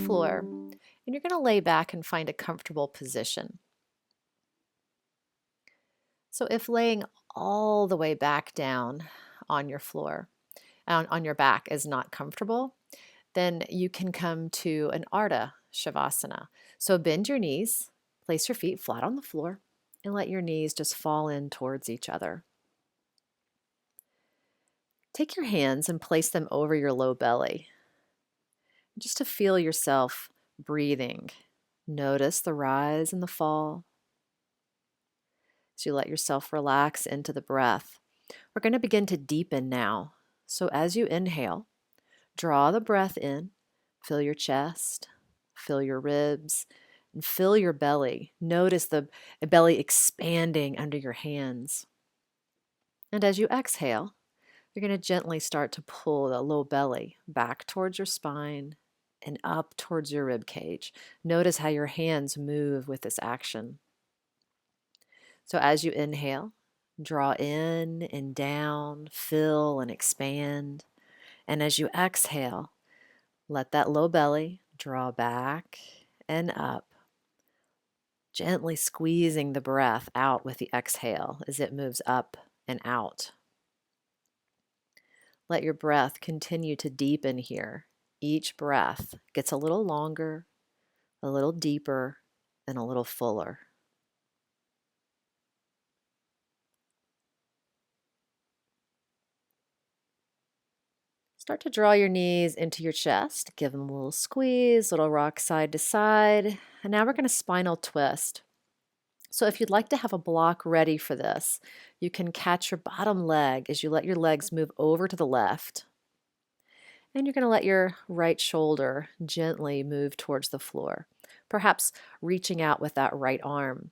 floor, and you're going to lay back and find a comfortable position. So if laying all the way back down on your floor, on your back is not comfortable, then you can come to an Ardha Shavasana. So bend your knees, place your feet flat on the floor, and let your knees just fall in towards each other. Take your hands and place them over your low belly, just to feel yourself breathing. Notice the rise and the fall. As you let yourself relax into the breath, we're going to begin to deepen now. So as you inhale, draw the breath in, fill your chest, fill your ribs, and fill your belly. Notice the belly expanding under your hands. And as you exhale, you're going to gently start to pull the low belly back towards your spine and up towards your rib cage. Notice how your hands move with this action. So as you inhale, draw in and down, fill and expand. And as you exhale, let that low belly draw back and up, gently squeezing the breath out with the exhale as it moves up and out. Let your breath continue to deepen here. Each breath gets a little longer, a little deeper, and a little fuller. Start to draw your knees into your chest. Give them a little squeeze, little rock side to side. And now we're going to spinal twist. So if you'd like to have a block ready for this, you can catch your bottom leg as you let your legs move over to the left. And you're going to let your right shoulder gently move towards the floor, perhaps reaching out with that right arm.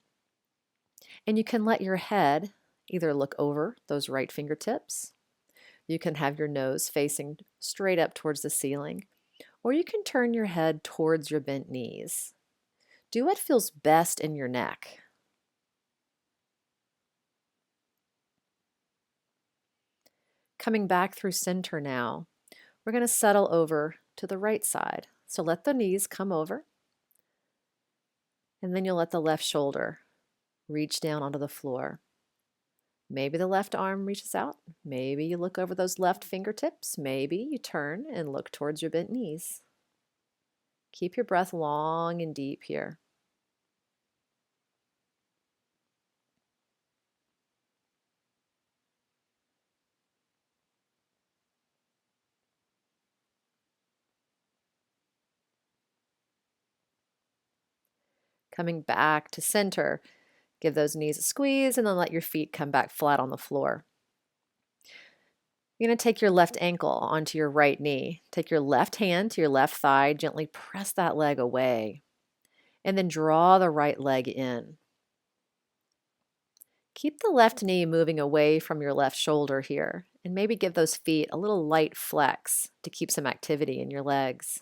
And you can let your head either look over those right fingertips. You can have your nose facing straight up towards the ceiling, or you can turn your head towards your bent knees. Do what feels best in your neck. Coming back through center now, we're going to settle over to the right side. So let the knees come over, and then you'll let the left shoulder reach down onto the floor. Maybe the left arm reaches out. Maybe you look over those left fingertips. Maybe you turn and look towards your bent knees. Keep your breath long and deep here. Coming back to center, give those knees a squeeze and then let your feet come back flat on the floor. You're going to take your left ankle onto your right knee. Take your left hand to your left thigh, gently press that leg away, and then draw the right leg in. Keep the left knee moving away from your left shoulder here, and maybe give those feet a little light flex to keep some activity in your legs.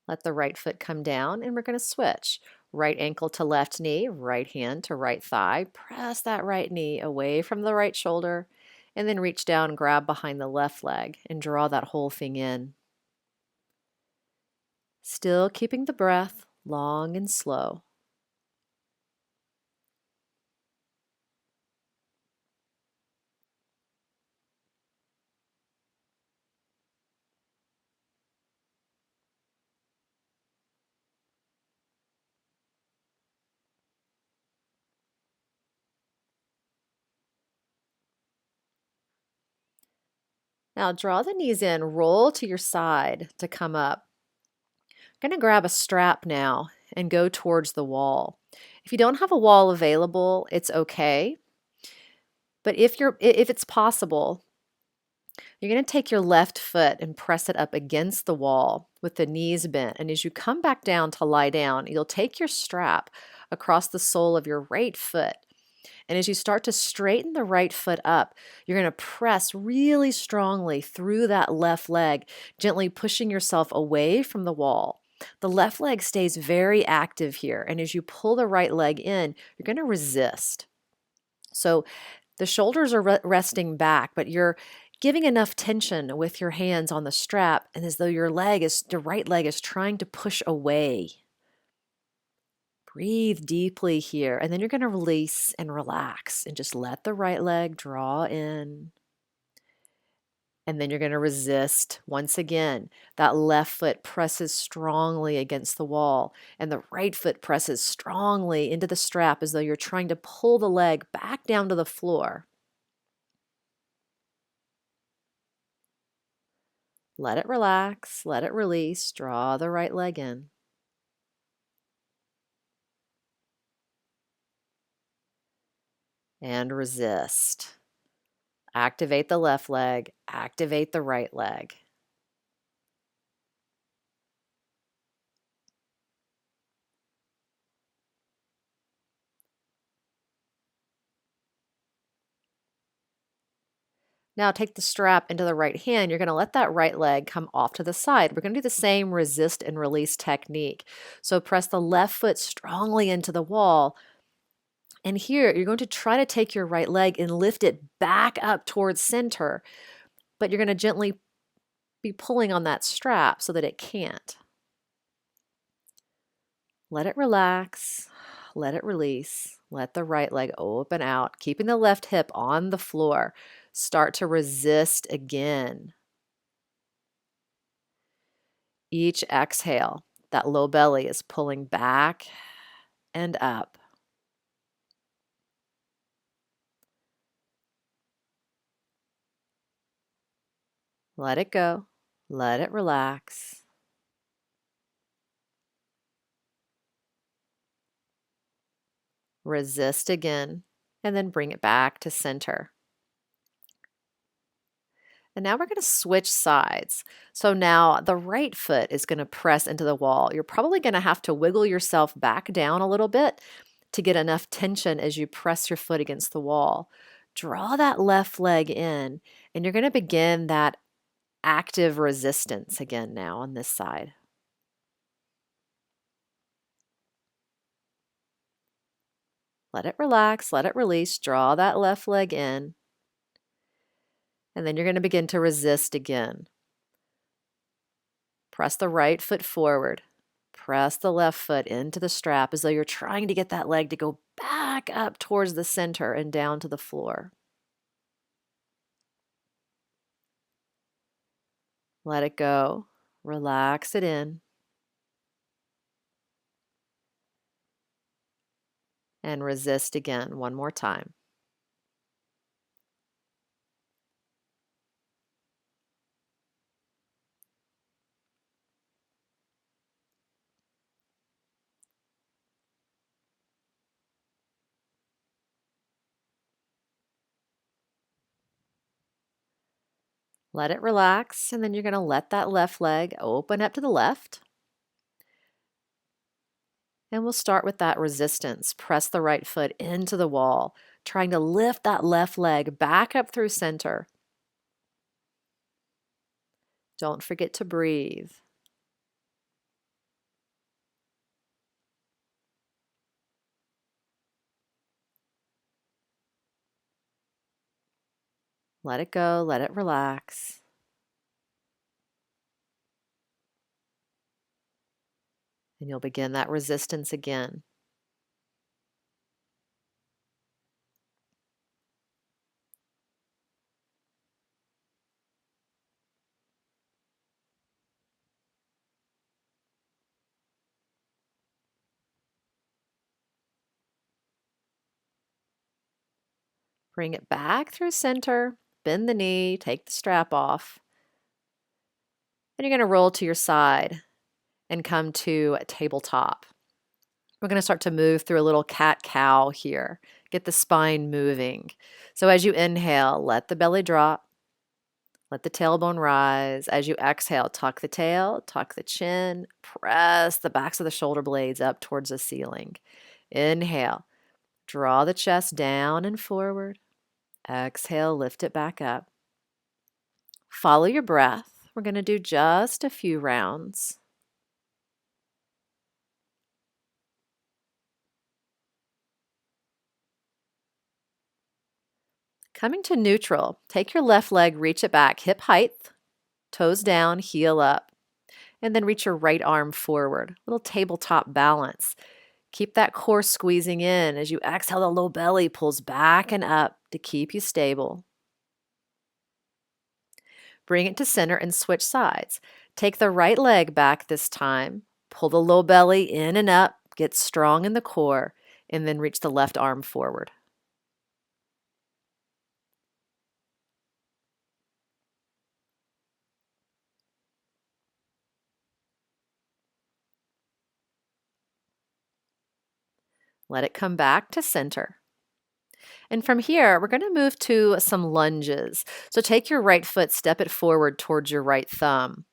Let the right foot come down, and we're going to switch. Right ankle to left knee, right hand to right thigh. Press that right knee away from the right shoulder, and then reach down, grab behind the left leg, and draw that whole thing in. Still keeping the breath long and slow. Now draw the knees in, roll to your side to come up. I'm going to grab a strap now and go towards the wall. If you don't have a wall available, it's okay. But if it's possible, you're going to take your left foot and press it up against the wall with the knees bent. And as you come back down to lie down, you'll take your strap across the sole of your right foot. And as you start to straighten the right foot up, you're going to press really strongly through that left leg, gently pushing yourself away from the wall. The left leg stays very active here, and as you pull the right leg in, you're going to resist. So the shoulders are resting back, but you're giving enough tension with your hands on the strap, and as though your right leg is trying to push away. Breathe deeply here, and then you're going to release and relax and just let the right leg draw in. And then you're going to resist once again. That left foot presses strongly against the wall, and the right foot presses strongly into the strap as though you're trying to pull the leg back down to the floor. Let it relax, let it release, draw the right leg in. And resist. Activate the left leg, activate the right leg. Now take the strap into the right hand. You're going to let that right leg come off to the side. We're going to do the same resist and release technique. So press the left foot strongly into the wall. And here you're going to try to take your right leg and lift it back up towards center, but you're going to gently be pulling on that strap so that it can't. Let it relax. Let it release. Let the right leg open out, keeping the left hip on the floor. Start to resist again. Each exhale, that low belly is pulling back and up. Let it go. Let it relax. Resist again, and then bring it back to center. And now we're going to switch sides. So now the right foot is going to press into the wall. You're probably going to have to wiggle yourself back down a little bit to get enough tension as you press your foot against the wall. Draw that left leg in, and you're going to begin that active resistance again now on this side. Let it relax, let it release, draw that left leg in, and then you're going to begin to resist again. Press the right foot forward. Press the left foot into the strap as though you're trying to get that leg to go back up towards the center and down to the floor. Let it go. Relax it in. And resist again one more time. Let it relax, and then you're going to let that left leg open up to the left. And we'll start with that resistance. Press the right foot into the wall, trying to lift that left leg back up through center. Don't forget to breathe. Let it go, let it relax. And you'll begin that resistance again. Bring it back through center, bend the knee, take the strap off. And you're going to roll to your side and come to a tabletop. We're going to start to move through a little cat-cow here. Get the spine moving. So as you inhale, let the belly drop. Let the tailbone rise. As you exhale, tuck the tail, tuck the chin, press the backs of the shoulder blades up towards the ceiling. Inhale, draw the chest down and forward. Exhale, lift it back up. Follow your breath. We're going to do just a few rounds. Coming to neutral, take your left leg, reach it back, hip height, toes down, heel up, and then reach your right arm forward. Little tabletop balance. Keep that core squeezing in. As you exhale, the low belly pulls back and up to keep you stable. Bring it to center and switch sides. Take the right leg back this time. Pull the low belly in and up. Get strong in the core, and then reach the left arm forward. Let it come back to center. And from here, we're going to move to some lunges. So take your right foot, step it forward towards your right thumb.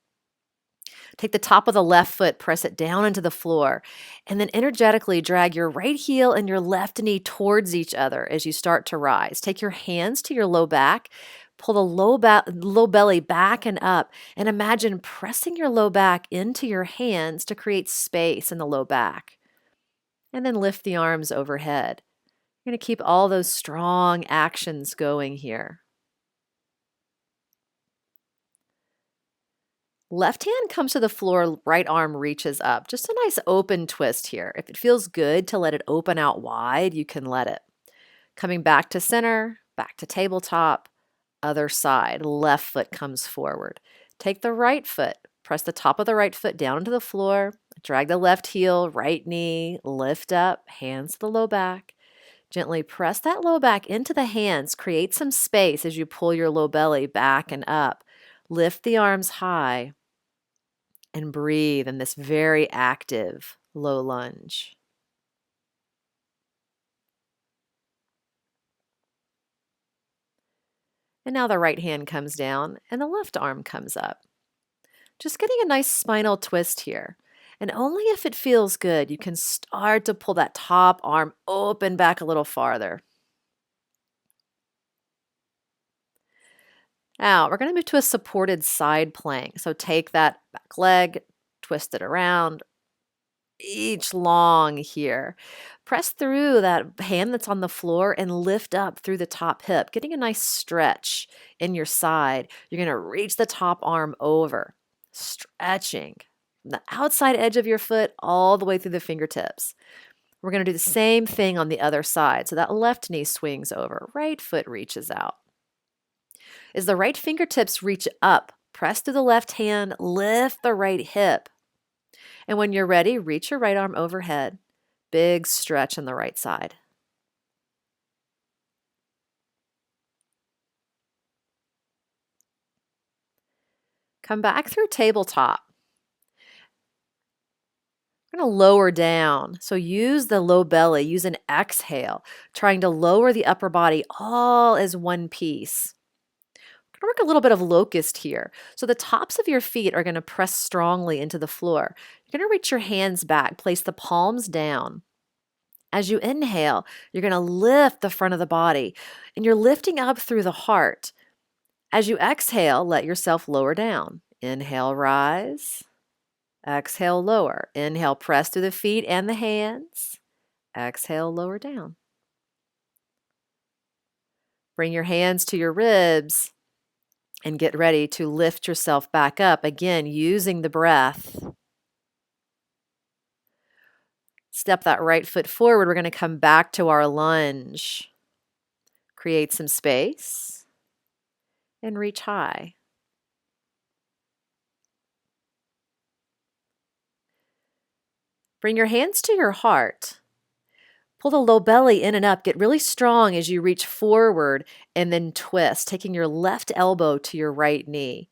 Take the top of the left foot, press it down into the floor, and then energetically drag your right heel and your left knee towards each other as you start to rise. Take your hands to your low back, pull the low belly back and up, and imagine pressing your low back into your hands to create space in the low back. And then lift the arms overhead. You're going to keep all those strong actions going here. Left hand comes to the floor, right arm reaches up. Just a nice open twist here. If it feels good to let it open out wide, you can let it. Coming back to center, back to tabletop, other side. Left foot comes forward. Take the right foot, press the top of the right foot down into the floor, drag the left heel, right knee, lift up, hands to the low back. Gently press that low back into the hands. Create some space as you pull your low belly back and up. Lift the arms high and breathe in this very active low lunge. And now the right hand comes down and the left arm comes up. Just getting a nice spinal twist here. And only if it feels good, you can start to pull that top arm open back a little farther. Now, we're going to move to a supported side plank. So take that back leg, twist it around, each long here. Press through that hand that's on the floor and lift up through the top hip, getting a nice stretch in your side. You're going to reach the top arm over, stretching from the outside edge of your foot all the way through the fingertips. We're going to do the same thing on the other side. So that left knee swings over, right foot reaches out. As the right fingertips reach up, press through the left hand, lift the right hip. And when you're ready, reach your right arm overhead. Big stretch on the right side. Come back through tabletop. We're going to lower down. So use the low belly, use an exhale, trying to lower the upper body all as one piece. We're going to work a little bit of locust here. So the tops of your feet are going to press strongly into the floor. You're going to reach your hands back, place the palms down. As you inhale, you're going to lift the front of the body, and you're lifting up through the heart. As you exhale, let yourself lower down. Inhale, rise. Exhale, lower. Inhale, press through the feet and the hands. Exhale, lower down. Bring your hands to your ribs and get ready to lift yourself back up, again, using the breath. Step that right foot forward. We're going to come back to our lunge. Create some space and reach high. Bring your hands to your heart. Pull the low belly in and up. Get really strong as you reach forward and then twist, taking your left elbow to your right knee.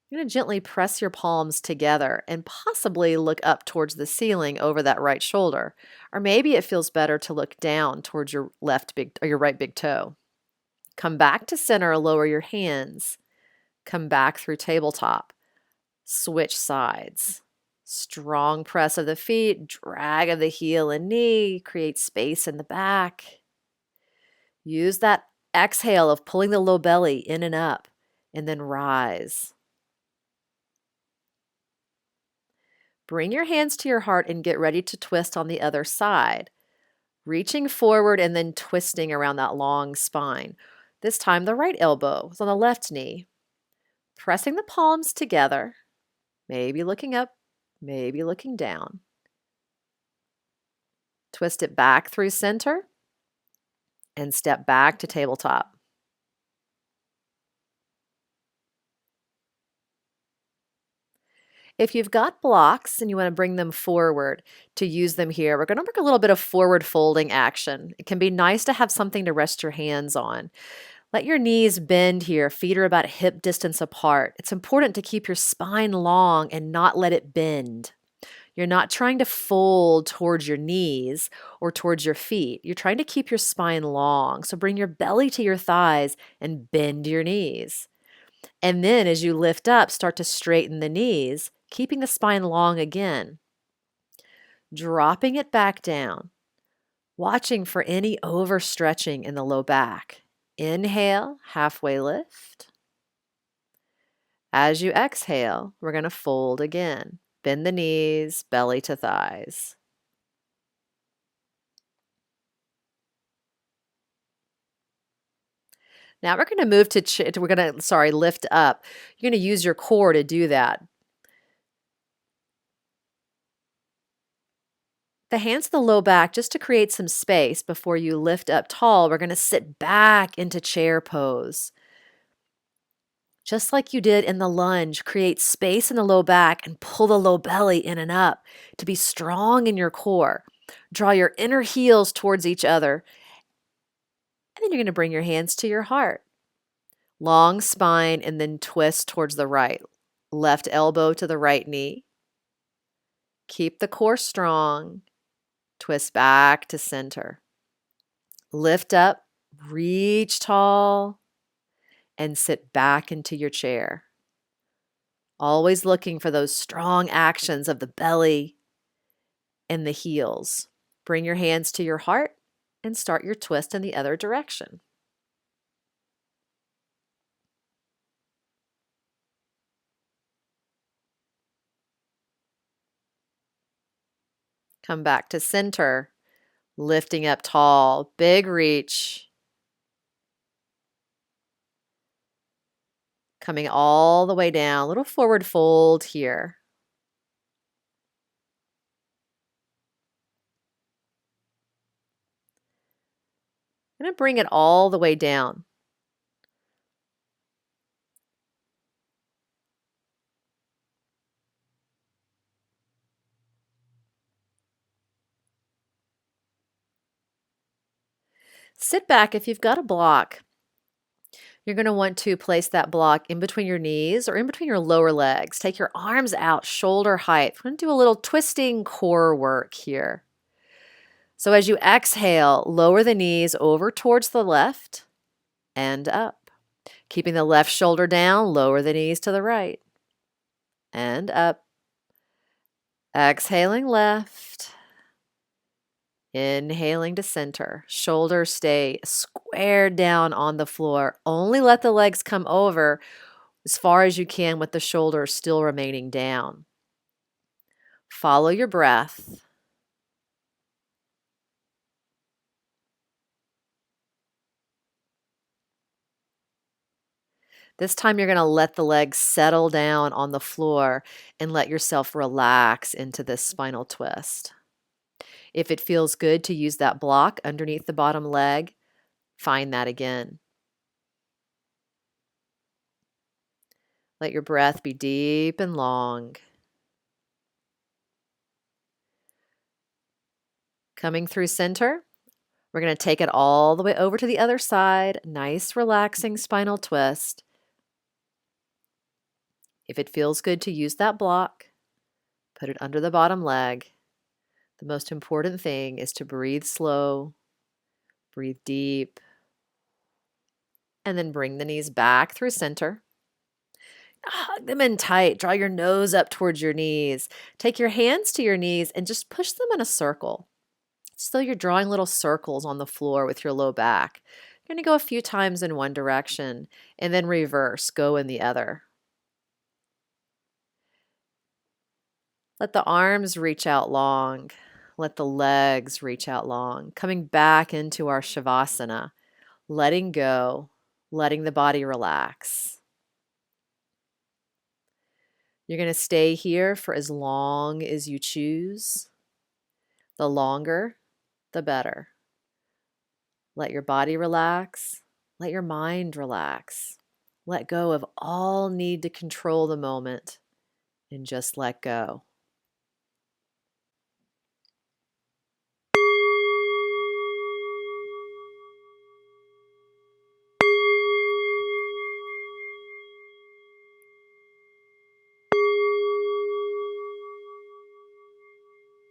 You're going to gently press your palms together and possibly look up towards the ceiling over that right shoulder. Or maybe it feels better to look down towards your your right big toe. Come back to center, lower your hands. Come back through tabletop. Switch sides. Strong press of the feet, drag of the heel and knee, create space in the back. Use that exhale of pulling the low belly in and up, and then rise. Bring your hands to your heart and get ready to twist on the other side. Reaching forward and then twisting around that long spine. This time the right elbow is on the left knee. Pressing the palms together, maybe looking up, maybe looking down. Twist it back through center and step back to tabletop. If you've got blocks and you want to bring them forward to use them here, we're going to work a little bit of forward folding action. It can be nice to have something to rest your hands on. Let your knees bend here. Feet are about hip distance apart. It's important to keep your spine long and not let it bend. You're not trying to fold towards your knees or towards your feet. You're trying to keep your spine long. So bring your belly to your thighs and bend your knees. And then as you lift up, start to straighten the knees, keeping the spine long again. Dropping it back down, watching for any overstretching in the low back. Inhale, halfway lift. As you exhale, we're going to fold again. Bend the knees, belly to thighs. Now we're going to move to, lift up. You're going to use your core to do that. The hands to the low back just to create some space before you lift up tall. We're going to sit back into chair pose. Just like you did in the lunge, create space in the low back and pull the low belly in and up to be strong in your core. Draw your inner heels towards each other. And then you're going to bring your hands to your heart. Long spine and then twist towards the right. Left elbow to the right knee. Keep the core strong. Twist back to center. Lift up, reach tall, and sit back into your chair. Always looking for those strong actions of the belly and the heels. Bring your hands to your heart and start your twist in the other direction. Come back to center, lifting up tall, big reach. Coming all the way down, little forward fold here. I'm going to bring it all the way down. Sit back if you've got a block. You're going to want to place that block in between your knees or in between your lower legs. Take your arms out, shoulder height. We're going to do a little twisting core work here. So as you exhale, lower the knees over towards the left and up. Keeping the left shoulder down, lower the knees to the right and up. Exhaling left. Inhaling to center. Shoulders stay squared down on the floor. Only let the legs come over as far as you can with the shoulders still remaining down. Follow your breath. This time you're going to let the legs settle down on the floor and let yourself relax into this spinal twist. If it feels good to use that block underneath the bottom leg, find that again. Let your breath be deep and long. Coming through center, we're going to take it all the way over to the other side. Nice, relaxing spinal twist. If it feels good to use that block, put it under the bottom leg. The most important thing is to breathe slow, breathe deep, and then bring the knees back through center. Hug them in tight. Draw your nose up towards your knees. Take your hands to your knees and just push them in a circle. So you're drawing little circles on the floor with your low back. You're going to go a few times in one direction and then reverse, go in the other. Let the arms reach out long. Let the legs reach out long. Coming back into our Shavasana, letting go. letting the body relax. You're going to stay here for as long as you choose. The longer, the better. Let your body relax. Let your mind relax. Let go of all need to control the moment and just let go.